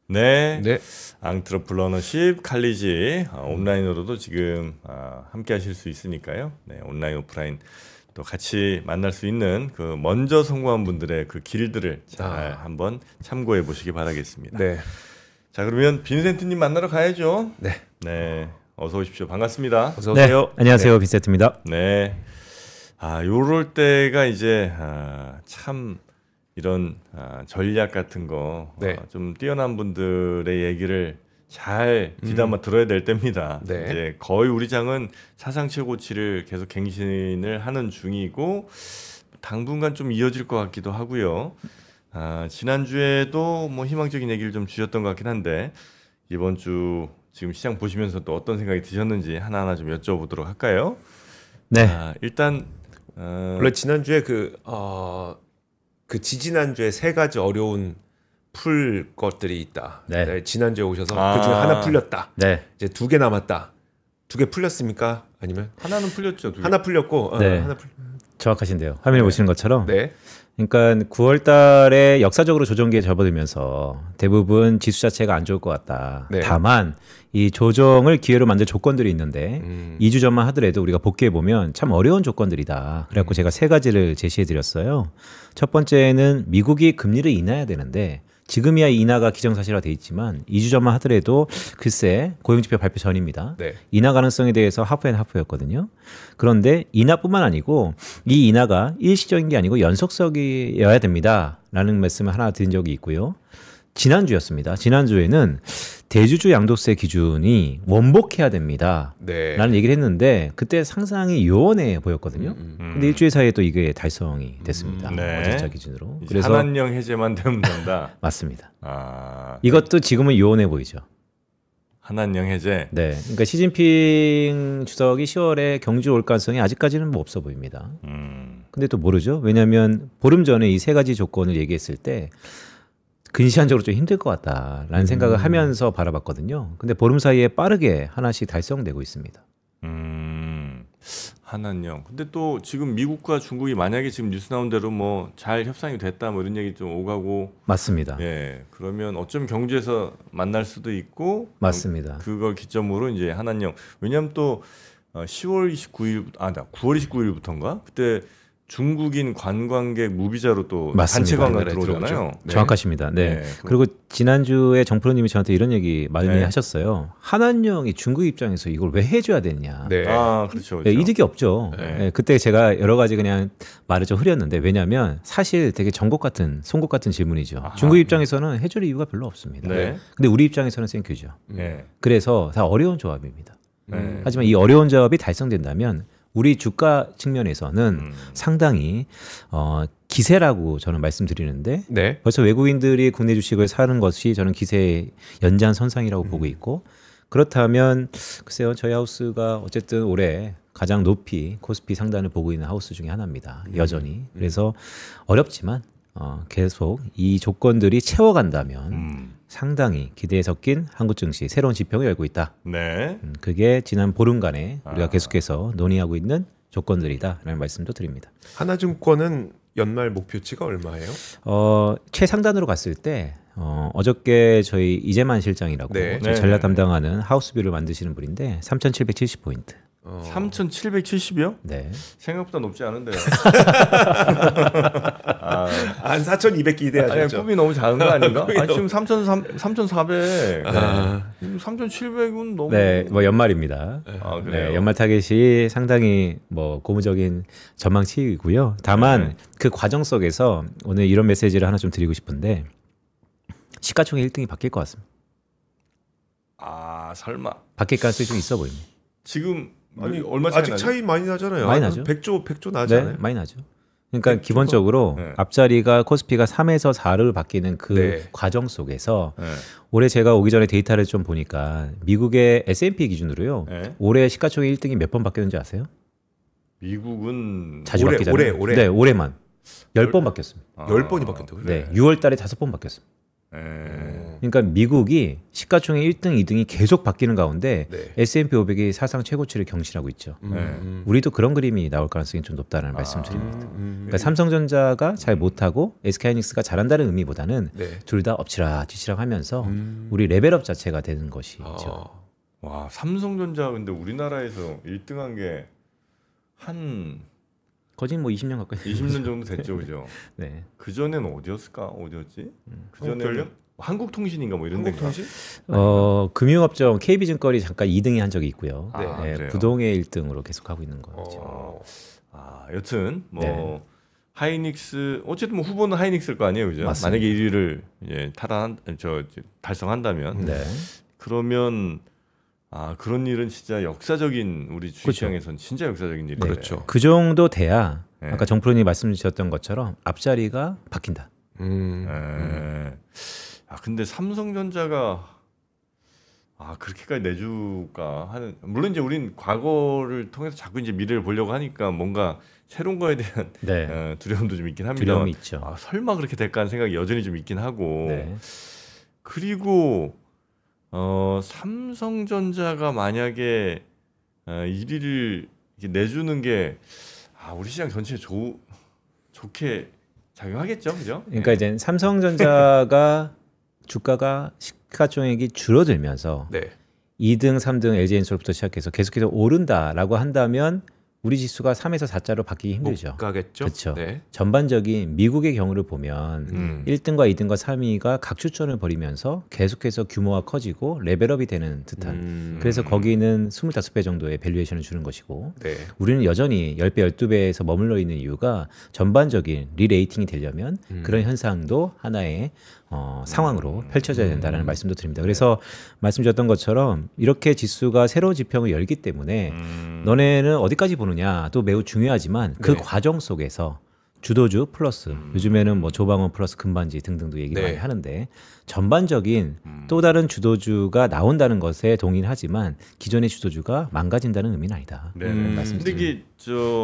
네. 네. 앙트러플러너십 칼리지 온라인으로도 지금 함께 하실 수 있으니까요. 네, 온라인 오프라인 또 같이 만날 수 있는 그 먼저 성공한 분들의 그 길들을 잘 한번 참고해 보시기 바라겠습니다. 네. 자, 그러면 빈센트님 만나러 가야죠. 네. 네, 어서 오십시오. 반갑습니다. 어서 오세요. 네, 안녕하세요. 빈센트입니다. 네. 요럴 때가 이제 참 이런 전략 같은 거 네. 좀 뛰어난 분들의 얘기를 잘 귀담아 들어야 될 때입니다. 네. 이제 거의 우리 장은 사상 최고치를 계속 갱신을 하는 중이고 당분간 좀 이어질 것 같기도 하고요. 지난주에도 뭐 희망적인 얘기를 좀 주셨던 것 같긴 한데 이번 주 지금 시장 보시면서 또 어떤 생각이 드셨는지 하나하나 좀 여쭤보도록 할까요? 네. 일단 원래 지난주에 그 지지난주에 세 가지 어려운 풀 것들이 있다. 네. 네, 지난주에 오셔서 그 중에 하나 풀렸다. 네. 이제 2개 남았다. 2개 풀렸습니까? 아니면 하나는 풀렸죠. 하나 풀렸고 네. 하나 풀. 정확하신데요. 화면에 보시는 것처럼. 네. 그러니까 9월 달에 역사적으로 조정기에 접어들면서 대부분 지수 자체가 안 좋을 것 같다. 네. 다만 이 조정을 기회로 만들 조건들이 있는데 2주 전만 하더라도 우리가 복귀해 보면 참 어려운 조건들이다. 그래갖고 제가 세 가지를 제시해 드렸어요. 첫 번째는 미국이 금리를 인하해야 되는데 지금이야 인하가 기정사실화 돼 있지만 2주 전만 하더라도 글쎄 고용지표 발표 전입니다. 네. 인하 가능성에 대해서 하프앤하프였거든요. 그런데 인하뿐만 아니고 이 인하가 일시적인 게 아니고 연속성이어야 됩니다라는 말씀을 하나 드린 적이 있고요. 지난주였습니다. 지난주에는 대주주 양도세 기준이 원복해야 됩니다. 네. 라는 얘기를 했는데 그때 상상이 요원해 보였거든요. 근데 일주일 사이에 또 이게 달성이 됐습니다. 네. 어제자 기준으로. 그래서 한한령 해제만 되면 된다. 맞습니다. 아, 이것도 지금은 요원해 보이죠. 한한령 해제. 네, 그러니까 시진핑 주석이 10월에 경주 올 가능성이 아직까지는 뭐 없어 보입니다. 근데 또 모르죠. 왜냐하면 보름 전에 이 세 가지 조건을 얘기했을 때 근시안적으로 좀 힘들 것 같다라는 생각을 하면서 바라봤거든요. 근데 보름 사이에 빠르게 하나씩 달성되고 있습니다. 한한령. 근데 또 지금 미국과 중국이 만약에 지금 뉴스 나온 대로 뭐 잘 협상이 됐다 뭐 이런 얘기 좀 오가고. 맞습니다. 예. 그러면 어쩜 경주에서 만날 수도 있고. 맞습니다. 그걸 기점으로 이제 한한령. 왜냐하면 또 10월 29일, 9월 29일부터인가? 그때 중국인 관광객 무비자로 또 단체 맞습니다. 관광 네, 들어오잖아요. 네. 정확하십니다. 네. 네, 그리고 지난주에 정프로님이 저한테 이런 얘기 많이 네. 하셨어요. 한한령이 중국 입장에서 이걸 왜 해줘야 되냐. 네. 그렇죠. 네, 이득이 없죠. 네. 네, 그때 제가 여러 가지 그냥 말을 좀 흐렸는데 왜냐하면 사실 되게 송곳 같은 질문이죠. 중국 입장에서는 해줄 이유가 별로 없습니다. 네. 근데 우리 입장에서는 생큐죠. 네. 그래서 다 어려운 조합입니다. 네. 하지만 이 어려운 조합이 달성된다면 우리 주가 측면에서는 상당히 기세라고 저는 말씀드리는데 네. 벌써 외국인들이 국내 주식을 사는 것이 저는 기세의 연장선상이라고 보고 있고 그렇다면 글쎄요 저희 하우스가 어쨌든 올해 가장 높이 코스피 상단을 보고 있는 하우스 중에 하나입니다. 여전히. 그래서 어렵지만 계속 이 조건들이 채워간다면 상당히 기대에 섞인 한국 증시 새로운 지평을 열고 있다. 네. 그게 지난 보름간에 우리가 계속해서 논의하고 있는 조건들이다라는 말씀도 드립니다. 하나증권은 연말 목표치가 얼마예요? 최상단으로 갔을 때 어저께 저희 이재만 실장이라고 네. 저희 네, 전략 네. 담당하는 하우스뷰를 만드시는 분인데 3,770포인트. 3,770이요? 네. 생각보다 높지 않은데요. 한 4,200 기대하셨죠. 아니, 꿈이 너무 작은 거 아닌가? 꿈이 아니, 지금 3,400. 아. 3,700은 너무. 네, 뭐 연말입니다. 그래요. 네, 연말 타겟이 상당히 뭐 고무적인 전망치이고요. 다만 그 과정 속에서 오늘 이런 메시지를 하나 좀 드리고 싶은데 시가총액 1등이 바뀔 것 같습니다. 설마. 바뀔 가능성이 좀 있어 보입니다. 지금 아니 얼마 차이 아직 나죠? 차이 많이 나잖아요. 많이 한 나죠. 100조 나지 네, 않아요? 많이 나죠. 그러니까 기본적으로 네. 앞자리가 코스피가 3에서 4를 바뀌는 그 네. 과정 속에서 네. 올해 제가 오기 전에 데이터를 좀 보니까 미국의 S&P 기준으로요. 네. 올해 시가총액 1등이 몇 번 바뀌었는지 아세요? 미국은 자주 올해, 바뀌잖아요. 올해. 네, 올해만 10번 바뀌었습니다. 10번이 바뀌었다고요? 네, 6월 달에 5번 바뀌었습니다. 그러니까 미국이 시가총액 1등, 2등이 계속 바뀌는 가운데 네. S&P 500이 사상 최고치를 경신하고 있죠. 우리도 그런 그림이 나올 가능성이 좀 높다는 말씀드립니다. 그러니까 삼성전자가 잘 못하고 SK하이닉스가 잘한다는 의미보다는 네. 둘 다 엎치락뒤치락 하면서 우리 레벨업 자체가 되는 것이죠. 와, 삼성전자 근데 우리나라에서 1등한 게 한 거진 뭐 20년 가까이 20년 정도 됐죠, 그죠? 네. 그 전에는 어디였을까? 어디였지? 그 한국전력? 전에는 한국통신인가 뭐 이런 데인가? 한국통신? 금융업종 KB증권이 잠깐 2등이 한 적이 있고요. 네. 아, 네, 그래요? 부동의 1등으로 계속 하고 있는 거죠. 여튼 뭐 네. 하이닉스 어쨌든 뭐 후보는 하이닉스일 거 아니에요, 그죠? 맞습니다. 만약에 1위를 달성한다면 네. 그러면 그런 일은 진짜 역사적인 우리 주식시장에서는 진짜 역사적인 일이에요. 그렇죠. 그 정도 돼야 네. 아까 정프로님 말씀 주셨던 것처럼 앞자리가 바뀐다. 근데 삼성전자가 그렇게까지 내줄까 하는 물론 이제 우린 과거를 통해서 자꾸 이제 미래를 보려고 하니까 뭔가 새로운 거에 대한 네. 두려움도 좀 있긴 합니다. 두려움이 있죠. 설마 그렇게 될까 하는 생각이 여전히 좀 있긴 하고 네. 그리고 삼성전자가 만약에 1위를 이렇게 내주는 게 우리 시장 전체에 좋게 작용하겠죠, 그죠? 그러니까 이제 삼성전자가 주가가 시가총액이 줄어들면서 네. 2등, 3등 LG엔솔부터 시작해서 계속해서 오른다라고 한다면 우리 지수가 3에서 4자로 바뀌기 힘들죠. 못 가겠죠. 그렇죠. 네. 전반적인 미국의 경우를 보면 1등과 2등과 3위가 각추천을 벌이면서 계속해서 규모가 커지고 레벨업이 되는 듯한 그래서 거기는 25배 정도의 밸류에이션을 주는 것이고 네. 우리는 여전히 10배, 12배에서 머물러 있는 이유가 전반적인 리레이팅이 되려면 그런 현상도 하나의 상황으로 펼쳐져야 된다는 말씀도 드립니다. 그래서 말씀드렸던 것처럼 이렇게 지수가 새로운 지평을 열기 때문에 너네는 어디까지 보느냐 또 매우 중요하지만 그 네. 과정 속에서 주도주 플러스 요즘에는 뭐 조방원 플러스 금반지 등등도 얘기 네. 많이 하는데 전반적인 또 다른 주도주가 나온다는 것에 동의는 하지만 기존의 주도주가 망가진다는 의미는 아니다. 네. 근데 이게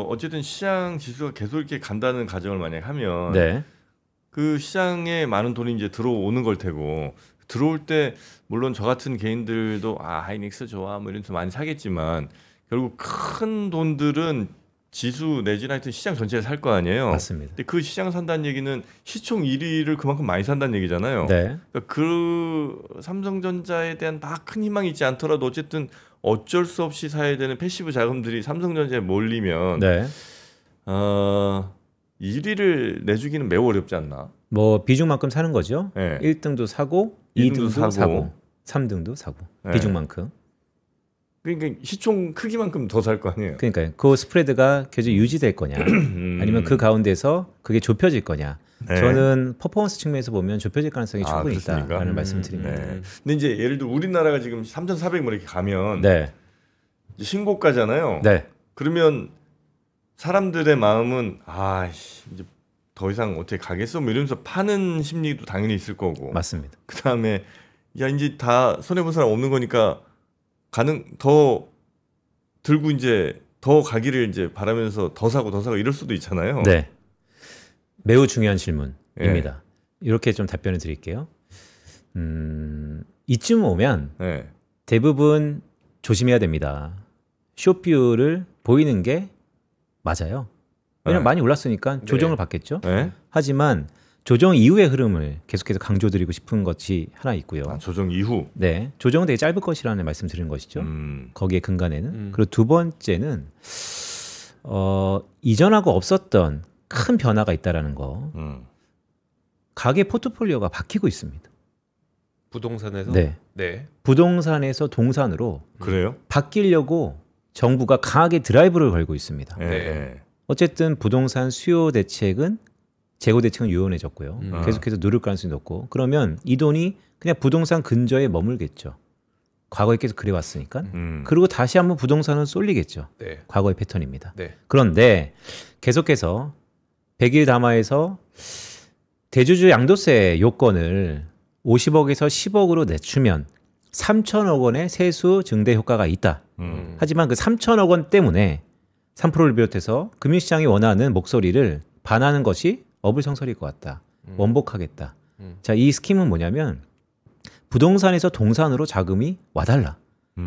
어쨌든 시장 지수가 계속 이렇게 간다는 가정을 만약 하면 네. 그 시장에 많은 돈이 이제 들어오는 걸 테고 들어올 때 물론 저 같은 개인들도 하이닉스 좋아 뭐 이러면서 많이 사겠지만 결국 큰 돈들은 지수 내지나 하여튼 시장 전체를 살 거 아니에요. 맞습니다. 근데 그 시장 산다는 얘기는 시총 1위를 그만큼 많이 산다는 얘기잖아요. 네. 그러니까 그 삼성전자에 대한 막 큰 희망이 있지 않더라도 어쨌든 어쩔 수 없이 사야 되는 패시브 자금들이 삼성전자에 몰리면 네. 1위를 내주기는 매우 어렵지 않나? 뭐 비중만큼 사는 거죠. 네. 1등도 사고, 2등도 2등도 사고, 사고, 3등도 사고. 네. 비중만큼. 그러니까 시총 크기만큼 더 살 거 아니에요. 그러니까 그 스프레드가 계속 유지될 거냐, 아니면 그 가운데서 그게 좁혀질 거냐. 네. 저는 퍼포먼스 측면에서 보면 좁혀질 가능성이 충분히 그렇습니까? 있다라는 말씀드립니다. 네. 근데 이제 예를 들어 우리나라가 지금 3,400 뭐 이렇게 가면 네, 이제 신고가잖아요. 네, 그러면 사람들의 마음은 이제 더 이상 어떻게 가겠어? 뭐 이러면서 파는 심리도 당연히 있을 거고. 맞습니다. 그 다음에 이제 다 손해 본 사람 없는 거니까 더 들고 이제 더 가기를 이제 바라면서 더 사고 이럴 수도 있잖아요. 네, 매우 중요한 질문입니다. 네. 이렇게 좀 답변을 드릴게요. 이쯤 오면 네. 대부분 조심해야 됩니다. 숏뷰를 보이는 게 맞아요. 왜냐면 네. 많이 올랐으니까 조정을 네. 받겠죠. 네? 하지만 조정 이후의 흐름을 계속해서 강조드리고 싶은 것이 하나 있고요. 조정 이후. 네, 조정은 되게 짧을 것이라는 말씀드린 것이죠. 거기에 근간에는. 그리고 두 번째는 이전하고 없었던 큰 변화가 있다라는 거. 가계 포트폴리오가 바뀌고 있습니다. 부동산에서 네, 네. 부동산에서 동산으로 그래요? 바뀌려고 정부가 강하게 드라이브를 걸고 있습니다. 네. 네. 어쨌든 부동산 수요 대책은 재고 대책은 유연해졌고요. 음. 계속해서 누를 가능성이 높고 그러면 이 돈이 그냥 부동산 근저에 머물겠죠. 과거에 계속 그래왔으니까. 그리고 다시 한번 부동산은 쏠리겠죠. 네. 과거의 패턴입니다. 네. 그런데 계속해서 100일 담화에서 대주주 양도세 요건을 50억에서 10억으로 낮추면 3천억 원의 세수 증대 효과가 있다. 하지만 그 3천억 원 때문에 3%를 비롯해서 금융시장이 원하는 목소리를 반하는 것이 어불성설일 것 같다. 원복하겠다. 자, 이 스킴은 뭐냐면 부동산에서 동산으로 자금이 와달라.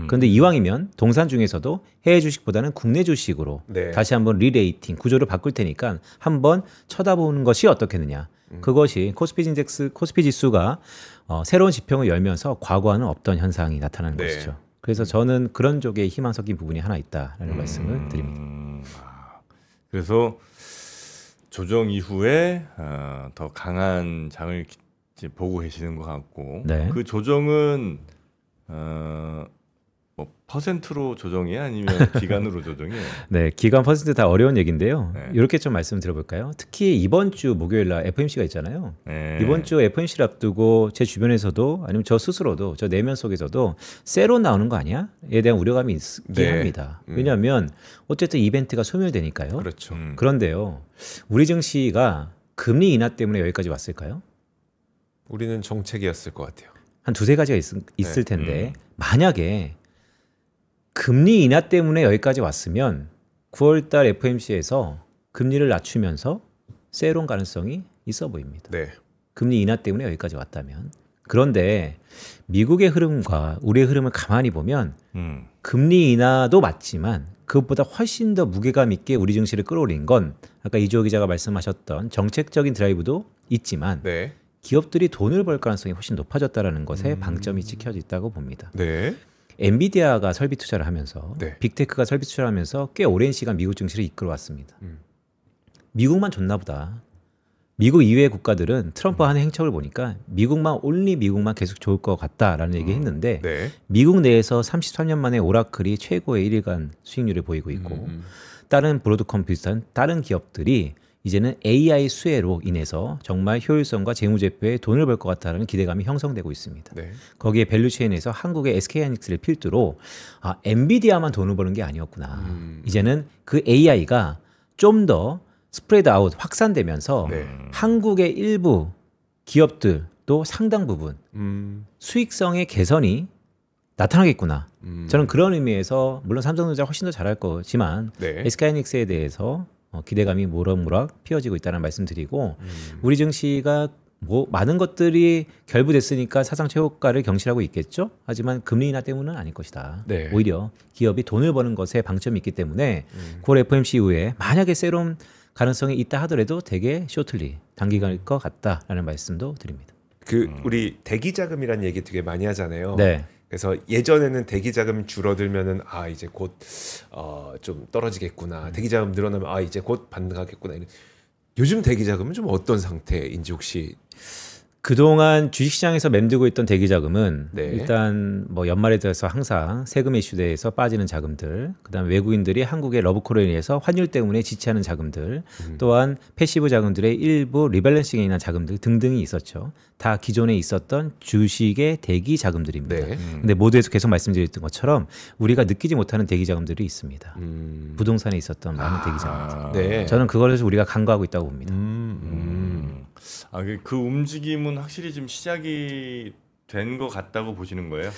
그런데 이왕이면 동산 중에서도 해외 주식보다는 국내 주식으로 네. 다시 한번 리레이팅 구조를 바꿀 테니까 한번 쳐다보는 것이 어떻겠느냐. 그것이 코스피 지수가 새로운 지평을 열면서 과거와는 없던 현상이 나타나는 네. 것이죠. 그래서 저는 그런 쪽에 희망 섞인 부분이 하나 있다라는 말씀을 드립니다. 그래서 조정 이후에 더 강한 장을 이제 보고 계시는 것 같고 네. 그 조정은 뭐 퍼센트로 조정이야 아니면 기간으로 조정이에요? 네, 기간 퍼센트 다 어려운 얘기인데요. 네. 이렇게 좀 말씀 드려볼까요? 특히 이번 주 목요일 날 FMC가 있잖아요. 네. 이번 주 FMC를 앞두고 제 주변에서도 아니면 저 스스로도 저 내면 속에서도 세로 나오는 거 아니야? 에 대한 우려감이 있긴 네. 합니다. 왜냐하면 어쨌든 이벤트가 소멸되니까요. 그렇죠. 그런데요, 우리 증시가 금리 인하 때문에 여기까지 왔을까요? 우리는 정책이었을 것 같아요. 한 두세 가지가 있을 텐데 만약에 금리 인하 때문에 여기까지 왔으면 9월달 FMC에서 금리를 낮추면서 세론 가능성이 있어 보입니다. 네. 금리 인하 때문에 여기까지 왔다면. 그런데 미국의 흐름과 우리의 흐름을 가만히 보면 금리 인하도 맞지만 그것보다 훨씬 더 무게감 있게 우리 증시를 끌어올린 건 아까 이주호 기자가 말씀하셨던 정책적인 드라이브도 있지만 네. 기업들이 돈을 벌 가능성이 훨씬 높아졌다는 것에 방점이 찍혀져 있다고 봅니다. 네. 엔비디아가 설비 투자를 하면서 네. 빅테크가 설비 투자를 하면서 꽤 오랜 시간 미국 증시를 이끌어왔습니다. 미국만 좋나 보다. 미국 이외의 국가들은 트럼프 하는 행적을 보니까 올리 미국만 계속 좋을 것 같다라는 얘기 했는데 네. 미국 내에서 33년 만에 오라클이 최고의 1일간 수익률을 보이고 있고 다른 브로드컴 비슷한 다른 기업들이 이제는 AI 수혜로 인해서 정말 효율성과 재무제표에 돈을 벌 것 같다는 기대감이 형성되고 있습니다. 네. 거기에 밸류체인에서 한국의 SK하이닉스를 필두로 엔비디아만 돈을 버는 게 아니었구나. 이제는 그 AI가 좀 더 스프레드 아웃 확산되면서 네. 한국의 일부 기업들도 상당 부분 수익성의 개선이 나타나겠구나. 저는 그런 의미에서 물론 삼성전자 훨씬 더 잘할 거지만 네. SK하이닉스에 대해서 기대감이 모락모락 피어지고 있다는 말씀드리고 우리 증시가 뭐 많은 것들이 결부됐으니까 사상 최고가를 경신하고 있겠죠. 하지만 금리 인하 때문은 아닐 것이다. 네. 오히려 기업이 돈을 버는 것에 방점이 있기 때문에 9월 FOMC 이후에 만약에 세롬 가능성이 있다 하더라도 되게 쇼틀리 단기간일 것 같다라는 말씀도 드립니다. 우리 대기 자금이라는 얘기 되게 많이 하잖아요. 네. 그래서 예전에는 대기 자금이 줄어들면은 이제 곧 좀 떨어지겠구나. 대기 자금 늘어나면 이제 곧 반등하겠구나. 요즘 대기 자금은 좀 어떤 상태인지 혹시 그동안 주식시장에서 맴돌고 있던 대기자금은 네. 일단 뭐 연말에 들어서 항상 세금 이슈대에서 빠지는 자금들, 그다음 외국인들이 한국의 러브콜에 의해서 환율 때문에 지체하는 자금들, 또한 패시브 자금들의 일부 리밸런싱에 인한 자금들 등등이 있었죠. 다 기존에 있었던 주식의 대기 자금들입니다. 네. 근데 모두에서 계속 말씀드렸던 것처럼 우리가 느끼지 못하는 대기 자금들이 있습니다. 부동산에 있었던 많은 대기 자금들. 네. 저는 그걸 우리가 간과하고 있다고 봅니다. 그 움직임은 확실히 지금 시작이 된 것 같다고 보시는 거예요?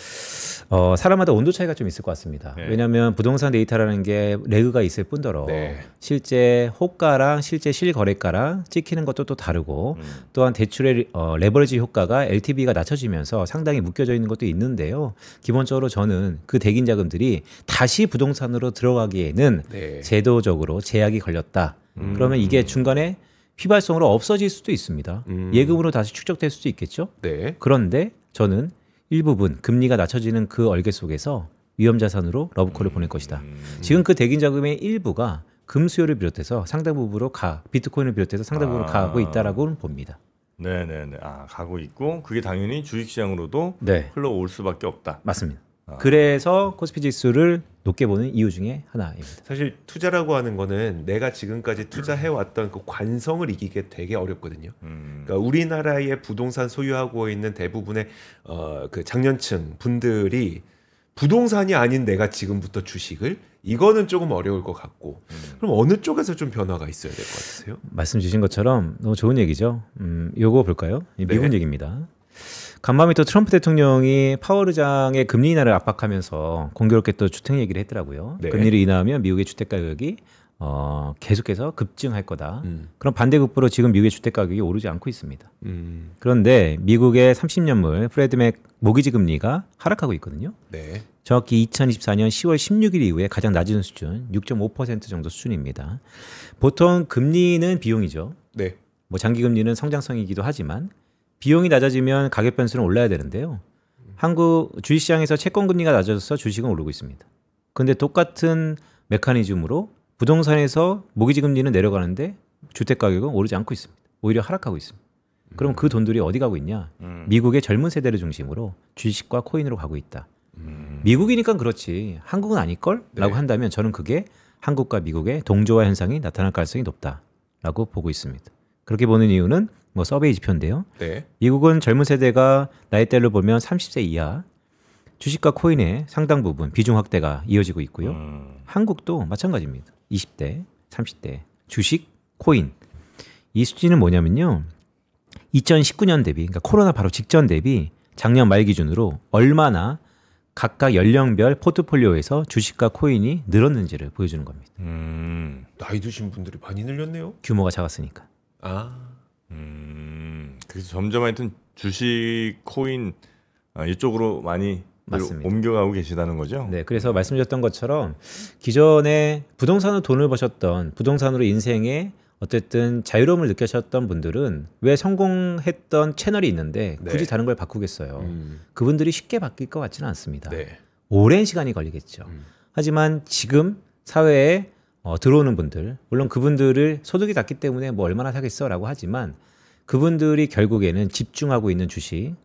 사람마다 온도 차이가 좀 있을 것 같습니다. 네. 왜냐하면 부동산 데이터라는 게 레그가 있을 뿐더러 네. 실제 호가랑 실제 실거래가랑 찍히는 것도 또 다르고 또한 대출의 레버리지 효과가 LTV가 낮춰지면서 상당히 묶여져 있는 것도 있는데요. 기본적으로 저는 그 대긴 자금들이 다시 부동산으로 들어가기에는 네. 제도적으로 제약이 걸렸다. 그러면 이게 중간에 휘발성으로 없어질 수도 있습니다. 예금으로 다시 축적될 수도 있겠죠. 네. 그런데 저는 일부분 금리가 낮춰지는 그 얼개 속에서 위험자산으로 러브콜을 보낼 것이다. 지금 그 대긴 자금의 일부가 금수요를 비롯해서 상당 부분으로 비트코인을 비롯해서 상당 부분으로 가고 있다라고는 봅니다. 네네네. 가고 있고 그게 당연히 주식시장으로도 네, 흘러올 수밖에 없다. 맞습니다. 그래서 코스피 지수를 높게 보는 이유 중에 하나입니다. 사실 투자라고 하는 거는 내가 지금까지 투자해왔던 그 관성을 이기게 되게 어렵거든요. 그러니까 우리나라의 부동산 소유하고 있는 대부분의 그 장년층 분들이 부동산이 아닌 내가 지금부터 주식을 이거는 조금 어려울 것 같고 그럼 어느 쪽에서 좀 변화가 있어야 될 것 같으세요? 말씀 주신 것처럼 너무 좋은 얘기죠. 요거 볼까요? 미국 네. 얘기입니다. 간밤에 또 트럼프 대통령이 파월 의장의 금리 인하를 압박하면서 공교롭게 또 주택 얘기를 했더라고요. 네. 금리를 인하하면 미국의 주택 가격이 계속해서 급증할 거다. 그럼 반대급부로 지금 미국의 주택 가격이 오르지 않고 있습니다. 그런데 미국의 30년물 프레드맥 모기지 금리가 하락하고 있거든요. 네. 정확히 2024년 10월 16일 이후에 가장 낮은 수준 6.5% 정도 수준입니다. 보통 금리는 비용이죠. 네. 뭐 장기 금리는 성장성이기도 하지만 비용이 낮아지면 가격 변수는 올라야 되는데요. 한국 주식시장에서 채권 금리가 낮아져서 주식은 오르고 있습니다. 그런데 똑같은 메커니즘으로 부동산에서 모기지 금리는 내려가는데 주택 가격은 오르지 않고 있습니다. 오히려 하락하고 있습니다. 그럼 그 돈들이 어디 가고 있냐? 미국의 젊은 세대를 중심으로 주식과 코인으로 가고 있다. 미국이니까 그렇지 한국은 아닐걸? 라고 한다면 저는 그게 한국과 미국의 동조화 현상이 나타날 가능성이 높다라고 보고 있습니다. 그렇게 보는 이유는 뭐 서베이 지표인데요. 네. 미국은 젊은 세대가 나이대로 보면 30세 이하 주식과 코인의 상당 부분 비중 확대가 이어지고 있고요. 한국도 마찬가지입니다. 20대, 30대 주식, 코인 이 수치는 뭐냐면요. 2019년 대비 그러니까 코로나 바로 직전 대비 작년 말 기준으로 얼마나 각각 연령별 포트폴리오에서 주식과 코인이 늘었는지를 보여주는 겁니다. 나이 드신 분들이 많이 늘렸네요. 규모가 작았으니까. 그래서 점점 하여튼 주식, 코인 이쪽으로 많이 맞습니다. 옮겨가고 계시다는 거죠? 네, 그래서 말씀드렸던 것처럼 기존에 부동산으로 돈을 버셨던 부동산으로 인생에 어쨌든 자유로움을 느끼셨던 분들은 왜 성공했던 채널이 있는데 굳이 네. 다른 걸 바꾸겠어요. 그분들이 쉽게 바뀔 것 같지는 않습니다. 네. 오랜 시간이 걸리겠죠. 하지만 지금 사회에 들어오는 분들, 물론 그분들을 소득이 낮기 때문에 뭐 얼마나 사겠어라고 하지만 그분들이 결국에는 집중하고 있는 주식,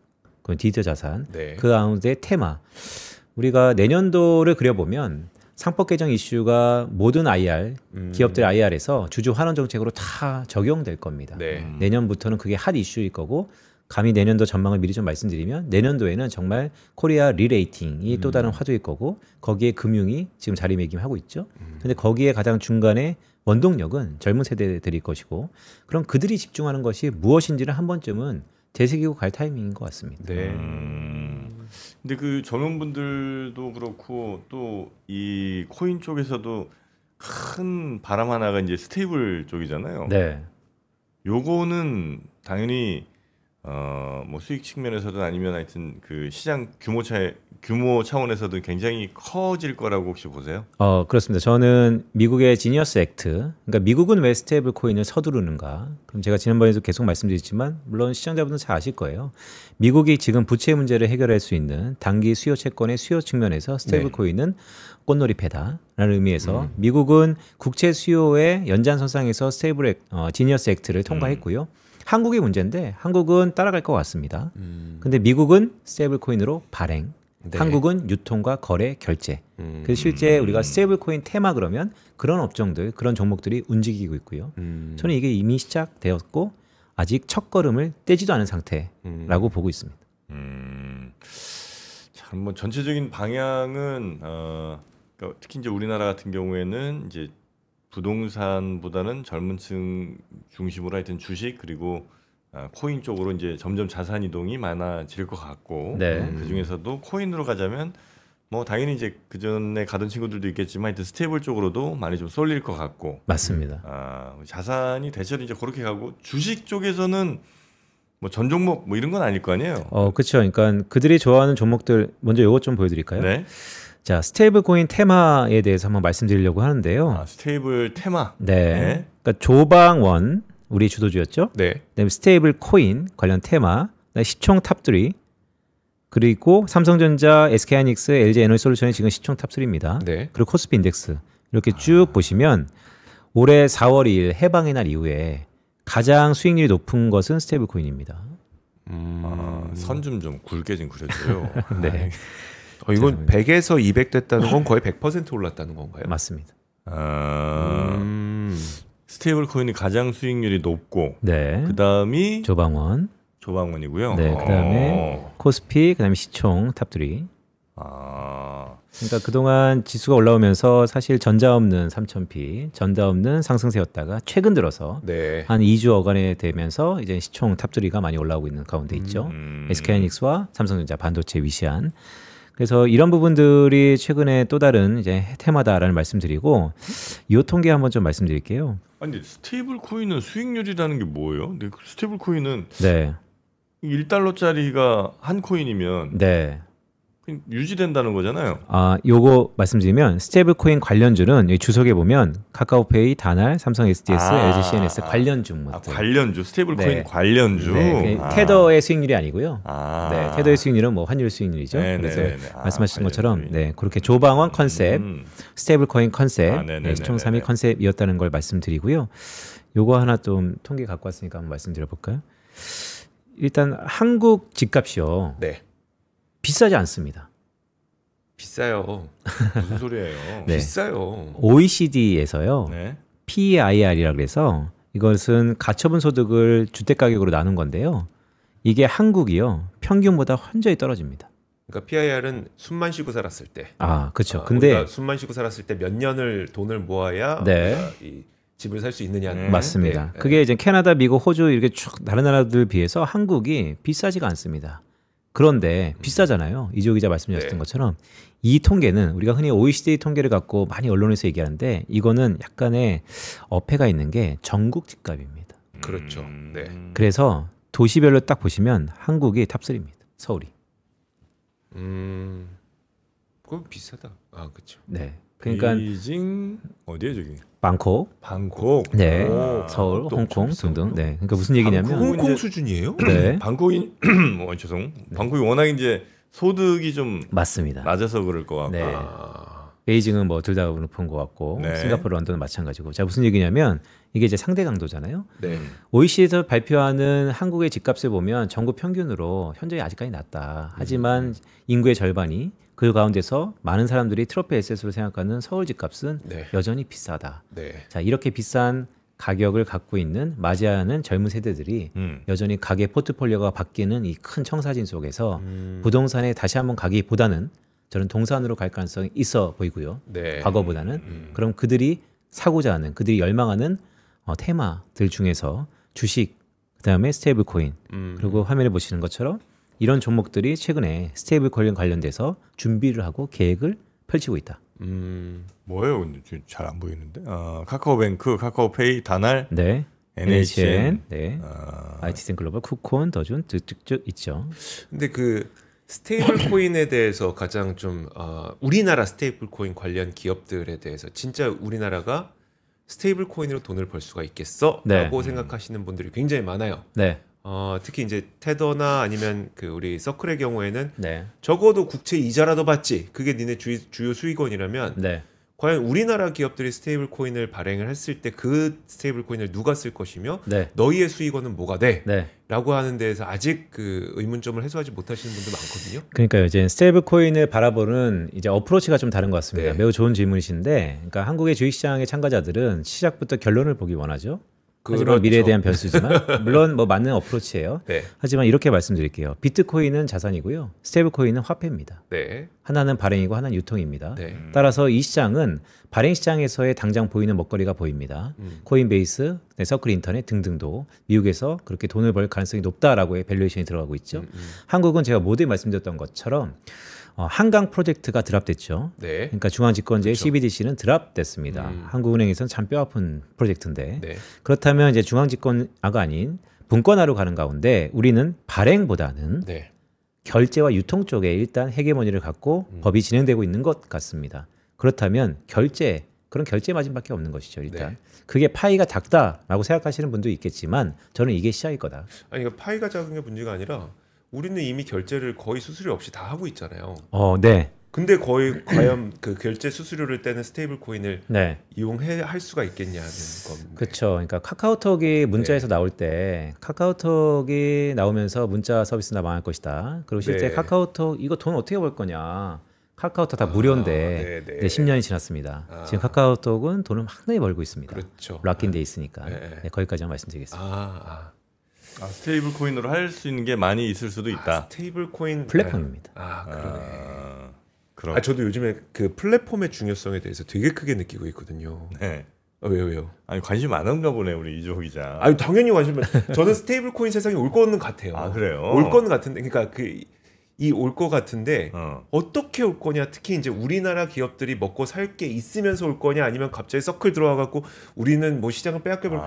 그건 디지털 자산, 네. 그 가운데 테마. 우리가 내년도를 그려보면 상법 개정 이슈가 모든 IR, 기업들 IR에서 주주 환원 정책으로 다 적용될 겁니다. 네. 내년부터는 그게 핫 이슈일 거고 감히 내년도 전망을 미리 좀 말씀드리면 내년도에는 정말 코리아 리레이팅이 또 다른 화두일 거고 거기에 금융이 지금 자리매김하고 있죠. 근데 거기에 가장 중간에 원동력은 젊은 세대들일 것이고 그럼 그들이 집중하는 것이 무엇인지를 한 번쯤은 되새기고 갈 타이밍인 것 같습니다. 네. 근데 그 젊은 분들도 그렇고 또 이 코인 쪽에서도 큰 바람 하나가 이제 스테이블 쪽이잖아요. 네. 요거는 당연히 뭐 수익 측면에서든 아니면 하여튼 그 시장 규모 차원에서도 굉장히 커질 거라고 혹시 보세요? 그렇습니다. 저는 미국의 지니어스 액트, 그러니까 미국은 왜 스테이블 코인을 서두르는가? 그럼 제가 지난번에도 계속 말씀드렸지만 물론 시청자분들은 잘 아실 거예요. 미국이 지금 부채 문제를 해결할 수 있는 단기 수요 채권의 수요 측면에서 스테이블 코인은 꽃놀이패다라는 의미에서 미국은 국채 수요의 연장선상에서 스테이블 지니어스 액트를 통과했고요. 한국의 문제인데 한국은 따라갈 것 같습니다. 근데 미국은 스테이블 코인으로 발행, 네. 한국은 유통과 거래, 결제. 그래서 실제 우리가 스테이블 코인 테마 그러면 그런 업종들, 그런 종목들이 움직이고 있고요. 저는 이게 이미 시작되었고 아직 첫 걸음을 떼지도 않은 상태라고 보고 있습니다. 참 뭐 전체적인 방향은 그러니까 특히 이제 우리나라 같은 경우에는 이제 부동산보다는 젊은층 중심으로 하여튼 주식 그리고 코인 쪽으로 이제 점점 자산 이동이 많아질 것 같고 네. 그 중에서도 코인으로 가자면 뭐 당연히 이제 그 전에 가던 친구들도 있겠지만 하여튼 스테이블 쪽으로도 많이 좀 쏠릴 것 같고 맞습니다. 자산이 대체로 이제 그렇게 가고 주식 쪽에서는 뭐 전 종목 뭐 이런 건 아닐 거 아니에요. 그렇죠. 그러니까 그들이 좋아하는 종목들 먼저 요것 좀 보여드릴까요? 네. 자, 스테이블 코인 테마에 대해서 한번 말씀드리려고 하는데요. 스테이블 테마. 네. 그러니까 조방원 우리 주도주였죠. 네. 그다음에 스테이블 코인 관련 테마, 그다음에 시총 탑3 그리고 삼성전자, SK하이닉스, LG에너지솔루션이 지금 시총 탑3입니다. 네. 그리고 코스피 인덱스 이렇게 쭉 보시면 올해 4월 2일 해방의 날 이후에 가장 수익률이 높은 것은 스테이블 코인입니다. 선 좀 굵게 좀 그려줘요. 네. 이건 100에서 200 됐다는 건 거의 100% 올랐다는 건가요? 맞습니다. 스테이블 코인이 가장 수익률이 높고 네. 그다음이 조방원이고요. 네, 그다음에 코스피, 그다음에 시총 탑3. 그러니까 그동안 지수가 올라오면서 사실 전자 없는 3,000p, 전자 없는 상승세였다가 최근 들어서 네. 한 2주 어간에 되면서 이제 시총 탑3가 많이 올라오고 있는 가운데 있죠. SK하이닉스와 삼성전자 반도체 위시한. 그래서 이런 부분들이 최근에 또 다른 이제 테마다라는 말씀드리고 이 통계 한번 좀 말씀드릴게요. 아니 스테이블 코인은 수익률이라는 게 뭐예요? 근데 그 스테이블 코인은 네, 1달러짜리가 한 코인이면 네. 그냥 유지된다는 거잖아요. 요거 말씀드리면 스테이블코인 관련주는 여기 주석에 보면 카카오페이, 다날, 삼성 SDS, LG CNS 관련주. 관련주, 스테이블 코인 네. 관련주. 네, 테더의 수익률이 아니고요. 아. 네, 테더의 수익률은 뭐 환율 수익률이죠. 네, 그래서 네, 네. 말씀하신 관련 것처럼 수익. 네, 그렇게 조방원 컨셉, 스테이블코인 컨셉, 네, 네, 총 네, 3위 네. 컨셉이었다는 걸 말씀드리고요. 요거 하나 좀 통계 갖고 왔으니까 한번 말씀드려 볼까요? 일단 한국 집값이요. 네. 비싸지 않습니다. 비싸요. 무슨 소리예요? 네. 비싸요. OECD에서요. 네. PEIR이라 그래서 이것은 가처분 소득을 주택 가격으로 나눈 건데요. 이게 한국이요. 평균보다 현저히 떨어집니다. 그러니까 PIR은 숨만 쉬고 살았을 때. 그렇죠. 근데 우리가 숨만 쉬고 살았을 때 몇 년을 돈을 모아야 네. 우리가 이 집을 살 수 있느냐. 맞습니다. 네. 그게 이제 캐나다, 미국, 호주 이렇게 쭉 다른 나라들 비해서 한국이 비싸지가 않습니다. 그런데 비싸잖아요. 이조 기자 말씀하셨던 네. 것처럼 이 통계는 우리가 흔히 OECD 통계를 갖고 많이 언론에서 얘기하는데 이거는 약간의 어폐가 있는 게 전국 집값입니다. 그렇죠. 네. 그래서 도시별로 딱 보시면 한국이 탑3입니다. 서울이. 그거 비싸다. 그렇죠. 네. 그러니까 베이징 어디에 저기? 방콕, 방콕. 네, 아, 서울, 그것도 홍콩 엄청 비싸구나. 등등. 네. 그러니까 무슨 얘기냐면 홍콩 이제- 수준이에요? 네. 방콕이 방콕이 워낙 이제 소득이 좀 맞습니다. 낮아서 그럴 것 같고. 네. 아, 베이징은 뭐 둘 다 높은 것 같고 네. 싱가포르, 런던은 마찬가지고. 자, 무슨 얘기냐면 이게 이제 상대 강도잖아요. 네. OECD에서 발표하는 한국의 집값을 보면 전국 평균으로 현저히 아직까지 낮다. 하지만 인구의 절반이 그 가운데서 많은 사람들이 트로피 에셋으로 생각하는 서울 집값은 네. 여전히 비싸다. 네. 자, 이렇게 비싼 가격을 갖고 있는 맞이하는 젊은 세대들이 여전히 가계 포트폴리오가 바뀌는 이 큰 청사진 속에서 부동산에 다시 한번 가기보다는 저는 동산으로 갈 가능성이 있어 보이고요. 네. 과거보다는. 그럼 그들이 사고자 하는, 그들이 열망하는 테마들 중에서 주식, 그다음에 스테이블 코인, 그리고 화면에 보시는 것처럼 이런 종목들이 최근에 스테이블 코인 관련돼서 준비를 하고 계획을 펼치고 있다. 뭐예요? 근데 잘 안 보이는데. 카카오뱅크, 카카오페이, 다날, 네. NHN, 네. IT센 글로벌, 쿠콘, 더준 쭉쭉 있죠. 근데 그 스테이블 코인에 대해서 가장 좀 우리나라 스테이블 코인 관련 기업들에 대해서 진짜 우리나라가 스테이블 코인으로 돈을 벌 수가 있겠어? 네. 라고 생각하시는 분들이 굉장히 많아요. 네. 특히 이제 테더나 아니면 그 우리 서클의 경우에는 네. 적어도 국채 이자라도 받지. 그게 니네 주요 수익원이라면 네. 과연 우리나라 기업들이 스테이블 코인을 발행을 했을 때 그 스테이블 코인을 누가 쓸 것이며 네. 너희의 수익원은 뭐가 돼? 네. 라고 하는 데에서 아직 그 의문점을 해소하지 못하시는 분들 많거든요. 그러니까 이제 스테이블 코인을 바라보는 이제 어프로치가 좀 다른 것 같습니다. 네. 매우 좋은 질문이신데, 그러니까 한국의 주식시장의 참가자들은 시작부터 결론을 보기 원하죠. 하지만 그렇죠. 미래에 대한 변수지만 물론 뭐 맞는 어프로치예요. 네. 하지만 이렇게 말씀드릴게요. 비트코인은 자산이고요. 스테이블 코인은 화폐입니다. 네. 하나는 발행이고 하나는 유통입니다. 네. 따라서 이 시장은 발행 시장에서의 당장 보이는 먹거리가 보입니다. 코인베이스, 서클 인터넷 등등도 미국에서 그렇게 돈을 벌 가능성이 높다라고의 밸류에이션이 들어가고 있죠. 한국은 제가 모두에 말씀드렸던 것처럼 한강 프로젝트가 드랍됐죠. 네. 그러니까 중앙집권제의 그렇죠. CBDC는 드랍됐습니다. 한국은행에서는 참 뼈아픈 프로젝트인데 네. 그렇다면 이제 중앙집권화가 아닌 분권화로 가는 가운데 우리는 발행보다는 네. 결제와 유통 쪽에 일단 헤게모니를 갖고 법이 진행되고 있는 것 같습니다. 그렇다면 그런 결제 마진밖에 없는 것이죠. 일단 네. 그게 파이가 작다라고 생각하시는 분도 있겠지만 저는 이게 시작일 거다. 아니 그러니까 파이가 작은 게 문제가 아니라 우리는 이미 결제를 거의 수수료 없이 다 하고 있잖아요. 네, 근데 거의 과연 그 결제 수수료를 떼는 스테이블 코인을 네. 이용할 수가 있겠냐는 건데. 그렇죠. 그러니까 카카오톡이 문자에서 나올 때 카카오톡이 나오면서 문자 서비스나 망할 것이다. 그리고 실제 네. 카카오톡 이거 돈 어떻게 벌 거냐. 카카오톡 다 무료인데 네, 네. 네, 10년이 지났습니다. 지금 카카오톡은 돈을 상당히 벌고 있습니다. 그렇죠. 락인돼 있으니까 네. 네, 거기까지만 말씀드리겠습니다. 스테이블 코인으로 할 수 있는 게 많이 있을 수도 있다. 스테이블 코인 플랫폼입니다. 그러네. 그럼. 저도 요즘에 그 플랫폼의 중요성에 대해서 되게 크게 느끼고 있거든요. 네. 왜요? 아니 관심 많은가 보네 우리 이조 기자. 당연히 관심. 저는 스테이블 코인 세상에 올 거는 같아요. 그래요? 올 거는 같은데, 그러니까 그 올 것 같은데 어. 어떻게 올 거냐. 특히 이제 우리나라 기업들이 먹고 살 게 있으면서 올 거냐 아니면 갑자기 서클 들어와 갖고 우리는 뭐 시장을 빼앗겨 볼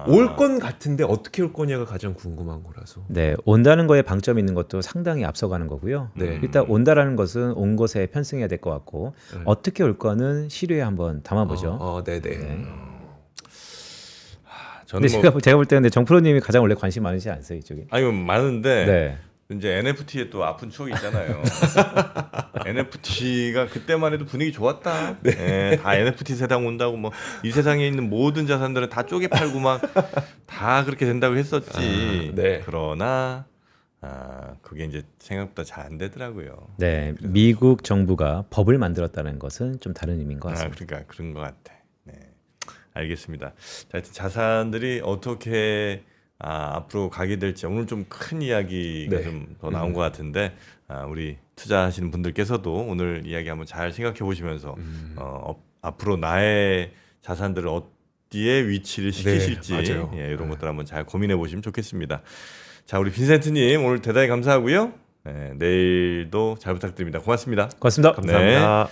올 건 같은데 어떻게 올 거냐가 가장 궁금한 거라서. 네, 온다는 거에 방점이 있는 것도 상당히 앞서가는 거고요. 네. 일단 온다라는 것은 온 것에 편승해야 될 것 같고 네. 어떻게 올 거는 시류에 한번 담아보죠. 네네. 네. 저는 근데 뭐 제가 볼 때는 정프로님이 가장 원래 관심 많으시지 않으세요 이쪽에? 아니 많은데 네. 이제 NFT에 또 아픈 추억이 있잖아요. NFT가 그때만 해도 분위기 좋았다. 네, 다 NFT 세상 온다고 뭐 이 세상에 있는 모든 자산들은 다 쪼개 팔고 막 다 그렇게 된다고 했었지. 네. 그러나 그게 이제 생각보다 잘 안 되더라고요. 네, 미국 정부가 법을 만들었다는 것은 좀 다른 의미인 것 같습니다. 그러니까 그런 것 같아. 네, 알겠습니다. 자, 하여튼 자산들이 어떻게 앞으로 가게 될지 오늘 좀 큰 이야기가 네. 좀 더 나온 것 같은데 우리 투자하시는 분들께서도 오늘 이야기 한번 잘 생각해 보시면서 앞으로 나의 자산들을 어디에 위치를 시키실지 맞아요. 예, 이런 것들 한번 잘 고민해 보시면 좋겠습니다. 자, 우리 빈센트님 오늘 대단히 감사하고요. 네, 내일도 잘 부탁드립니다. 고맙습니다. 고맙습니다. 감사합니다.